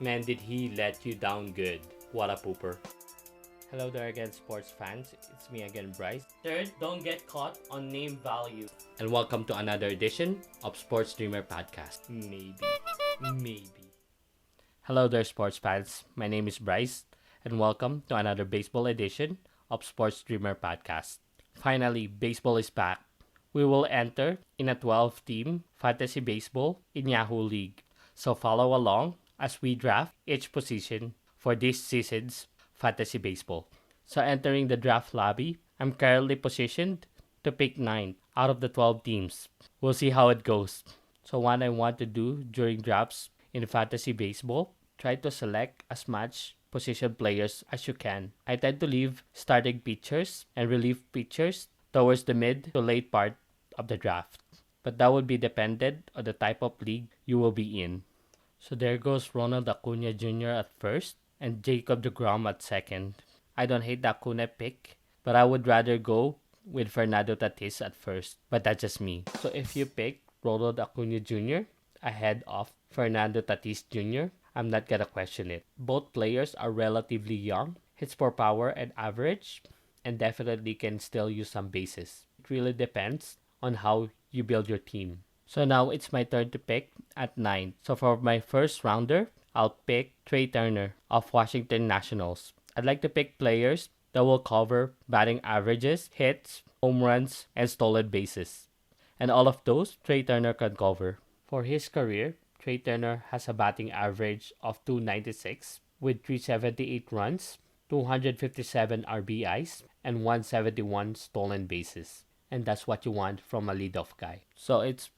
Man, did he let you down good. What a pooper. Hello there again, sports fans. It's me again, Bryce. Third, don't get caught on name value. And welcome to another edition of Sports Dreamer Podcast. Maybe. Hello there, sports fans. My name is Bryce, and welcome to another baseball edition of Sports Dreamer Podcast. Finally, baseball is back. We will enter in a 12-team fantasy baseball in Yahoo League. So follow along as we draft each position for this season's fantasy baseball. So entering the draft lobby, I'm currently positioned to pick 9 out of the 12 teams. We'll see how it goes. So what I want to do during drafts in fantasy baseball, try to select as much position players as you can. I tend to leave starting pitchers and relief pitchers towards the mid to late part of the draft. But that would be dependent on the type of league you will be in. So there goes Ronald Acuna Jr. at first and Jacob deGrom at second. I don't hate the Acuna pick, but I would rather go with Fernando Tatis at first. But that's just me. So if you pick Ronald Acuna Jr. ahead of Fernando Tatis Jr., I'm not gonna question it. Both players are relatively young, hits per power and average, and definitely can still use some bases. It really depends on how you build your team. So now it's my turn to pick at 9. So for my first rounder, I'll pick Trey Turner of Washington Nationals. I'd like to pick players that will cover batting averages, hits, home runs, and stolen bases. And all of those, Trey Turner can cover. For his career, Trey Turner has a batting average of 296 with 378 runs, 257 RBIs, and 171 stolen bases. And that's what you want from a leadoff guy. So it's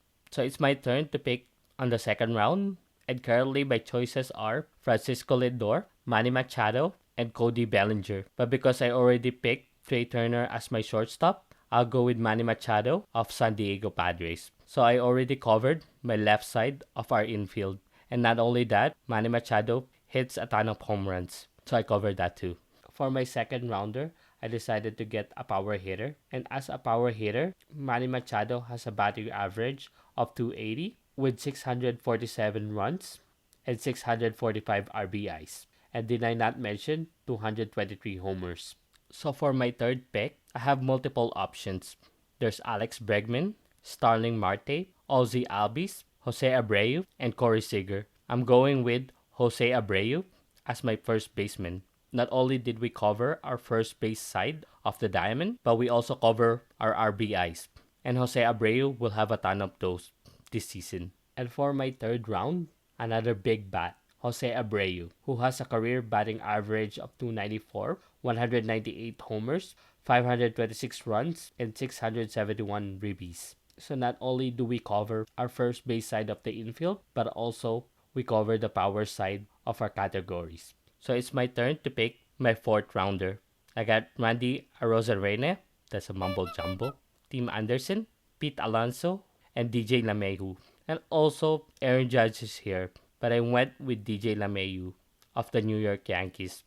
my turn to pick on the second round. And currently my choices are Francisco Lindor, Manny Machado, and Cody Bellinger. But because I already picked Trey Turner as my shortstop, I'll go with Manny Machado of San Diego Padres. So I already covered my left side of our infield. And not only that, Manny Machado hits a ton of home runs. So I covered that too. For my second rounder, I decided to get a power hitter. And as a power hitter, Manny Machado has a batting average of 280 with 647 runs and 645 RBIs. And did I not mention 223 homers? So for my third pick, I have multiple options. There's Alex Bregman, Starling Marte, Ozzy Albies, Jose Abreu, and Corey Seager. I'm going with Jose Abreu as my first baseman. Not only did we cover our first base side of the diamond, but we also cover our RBIs. And Jose Abreu will have a ton of those this season. And for my third round, another big bat, Jose Abreu, who has a career batting average of 294, 198 homers, 526 runs, and 671 ribbies. So not only do we cover our first base side of the infield, but also we cover the power side of our categories. So it's my turn to pick my fourth rounder. I got Randy Arozarena, that's a mumble jumble, Tim Anderson, Pete Alonso, and DJ LeMahieu. And also Aaron Judge is here, but I went with DJ LeMahieu of the New York Yankees.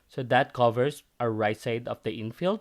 So that covers our right side of the infield.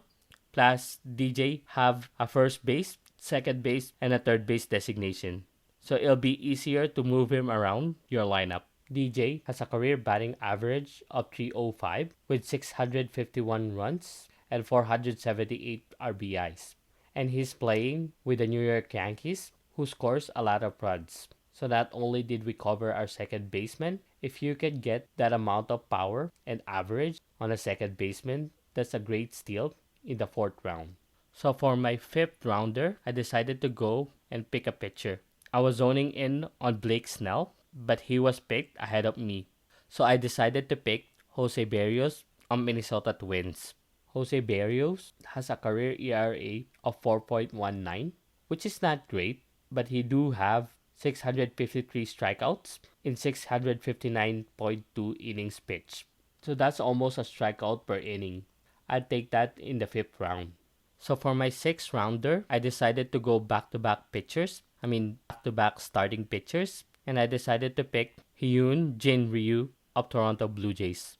Plus, DJ have a first base, second base, and a third base designation. So it'll be easier to move him around your lineup. DJ has a career batting average of 305 with 651 runs and 478 RBIs. And he's playing with the New York Yankees, who scores a lot of runs. So not only did we cover our second baseman, if you can get that amount of power and average on a second baseman, that's a great steal in the fourth round. So for my fifth rounder, I decided to go and pick a pitcher. I was zoning in on Blake Snell, but he was picked ahead of me. So I decided to pick Jose Berrios on Minnesota Twins. Jose Berrios has a career ERA of 4.19, which is not great, but he do have 653 strikeouts in 659.2 innings pitched. So that's almost a strikeout per inning. I'd take that in the fifth round. So for my sixth rounder, I decided to go back-to-back back-to-back starting pitchers. And I decided to pick Hyun Jin Ryu of Toronto Blue Jays.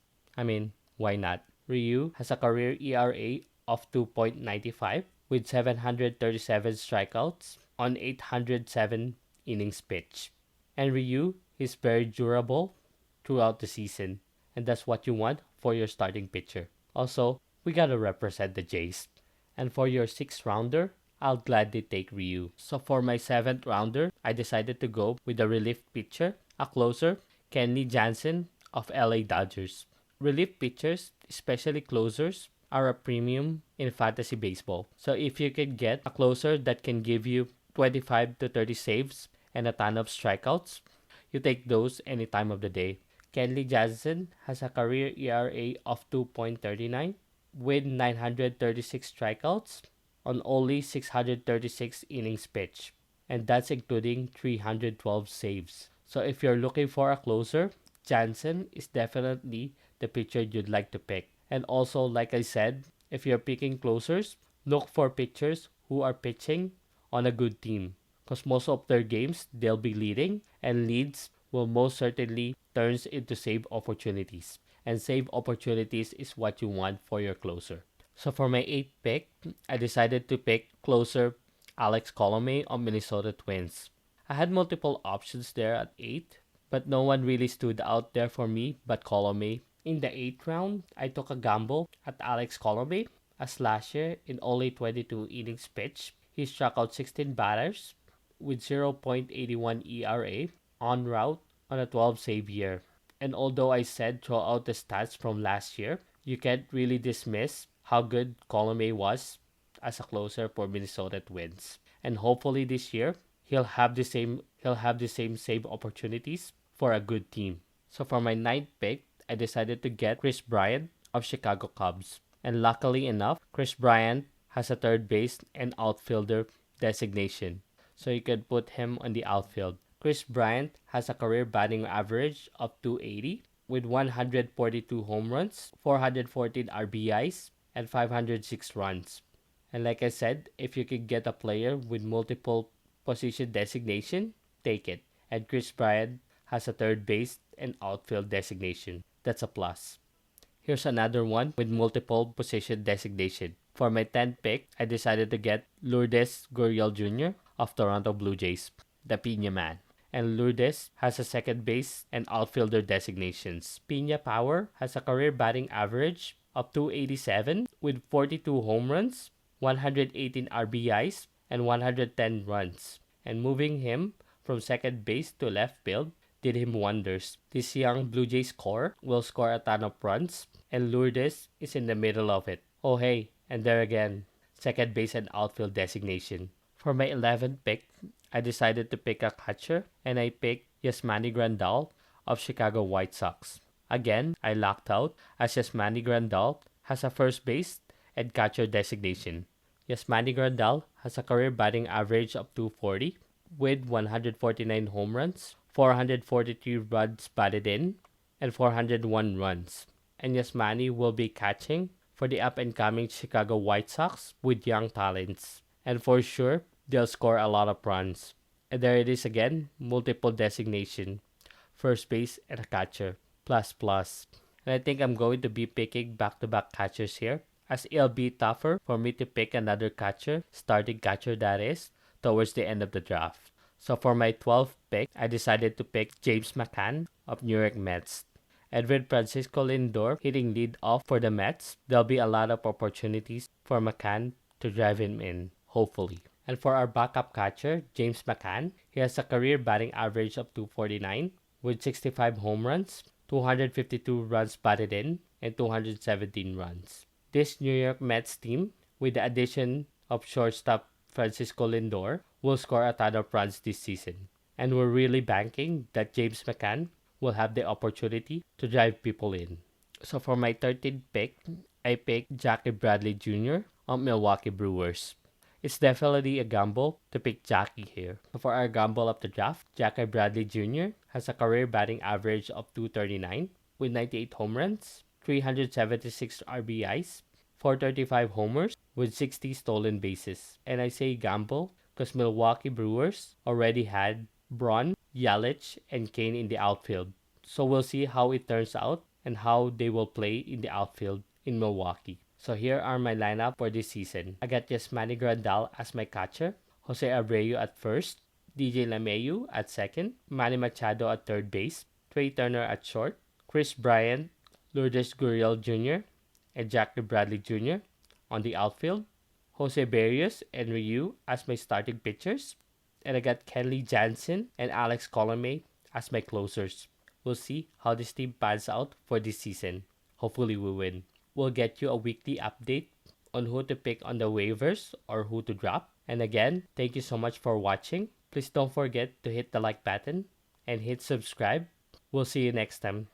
Why not? Ryu has a career ERA of 2.95 with 737 strikeouts on 807 innings pitched. And Ryu is very durable throughout the season, and that's what you want for your starting pitcher. Also, we gotta represent the Jays. And for your 6th rounder, I'll gladly take Ryu. So for my 7th rounder, I decided to go with a relief pitcher, a closer, Kenley Jansen of LA Dodgers. Relief pitchers, especially closers, are a premium in fantasy baseball. So if you can get a closer that can give you 25 to 30 saves and a ton of strikeouts, you take those any time of the day. Kenley Jansen has a career ERA of 2.39 with 936 strikeouts on only 636 innings pitched, and that's including 312 saves. So if you're looking for a closer, Jansen is definitely the pitcher you'd like to pick. And also, like I said, if you're picking closers, look for pitchers who are pitching on a good team, because most of their games they'll be leading, and leads will most certainly turns into save opportunities. And save opportunities is what you want for your closer. So for my 8th pick, I decided to pick closer Alex Colomé of Minnesota Twins. I had multiple options there at 8, but no one really stood out there for me but Colomé. In the 8th round, I took a gamble at Alex Colomé, a slasher in only 22 innings pitched. He struck out 16 batters with 0.81 ERA en route on a 12 save year. And although I said throw out the stats from last year, you can't really dismiss how good Colomé was as a closer for Minnesota Twins. And hopefully this year he'll have the same save opportunities for a good team. So for my 9th pick, I decided to get Kris Bryant of Chicago Cubs. And luckily enough, Kris Bryant has a third base and outfielder designation, so you can put him on the outfield. Kris Bryant has a career batting average of 280 with 142 home runs, 414 RBIs, and 506 runs. And like I said, if you can get a player with multiple position designation, take it. And Kris Bryant has a third base and outfield designation. That's a plus. Here's another one with multiple position designation. For my 10th pick, I decided to get Lourdes Gurriel Jr. of Toronto Blue Jays, the Pina Man. And Lourdes has a second base and outfielder designations. Pina Power has a career batting average of 287 with 42 home runs, 118 RBIs, and 110 runs. And moving him from second base to left field did him wonders. This young Blue Jays core will score a ton of runs, and Lourdes is in the middle of it. Oh hey, and there again, second base and outfield designation. For my 11th pick, I decided to pick a catcher, and I picked Yasmani Grandal of Chicago White Sox. Again, I locked out as Yasmani Grandal has a first base and catcher designation. Yasmani Grandal has a career batting average of 240 with 149 home runs, 443 runs batted in, and 401 runs. And Yasmani will be catching for the up-and-coming Chicago White Sox with young talents. And for sure, they'll score a lot of runs. And there it is again, multiple designation. First base and a catcher. Plus plus. And I think I'm going to be picking back-to-back catchers here, as it'll be tougher for me to pick another catcher, starting catcher that is, towards the end of the draft. So for my 12th pick, I decided to pick James McCann of New York Mets. And with Francisco Lindor hitting lead off for the Mets, there'll be a lot of opportunities for McCann to drive him in, hopefully. And for our backup catcher, James McCann, he has a career batting average of 249 with 65 home runs, 252 runs batted in, and 217 runs. This New York Mets team, with the addition of shortstop Francisco Lindor, will score a ton of runs this season. And we're really banking that James McCann will have the opportunity to drive people in. So for my 13th pick, I picked Jackie Bradley Jr. of Milwaukee Brewers. It's definitely a gamble to pick Jackie here. For our gamble of the draft, Jackie Bradley Jr. has a career batting average of 239 with 98 home runs, 376 RBIs, 435 homers with 60 stolen bases. And I say gamble because Milwaukee Brewers already had Braun, Yelich, and Kane in the outfield. So we'll see how it turns out and how they will play in the outfield in Milwaukee. So here are my lineup for this season. I got Yasmani Grandal as my catcher, Jose Abreu at first, DJ LeMahieu at second, Manny Machado at third base, Trey Turner at short, Chris Bryant, Lourdes Gurriel Jr., and Jackie Bradley Jr. on the outfield, Jose Barrios and Ryu as my starting pitchers, and I got Kenley Jansen and Alex Colomé as my closers. We'll see how this team pans out for this season. Hopefully we win. We'll get you a weekly update on who to pick on the waivers or who to drop. And again, thank you so much for watching. Please don't forget to hit the like button and hit subscribe. We'll see you next time.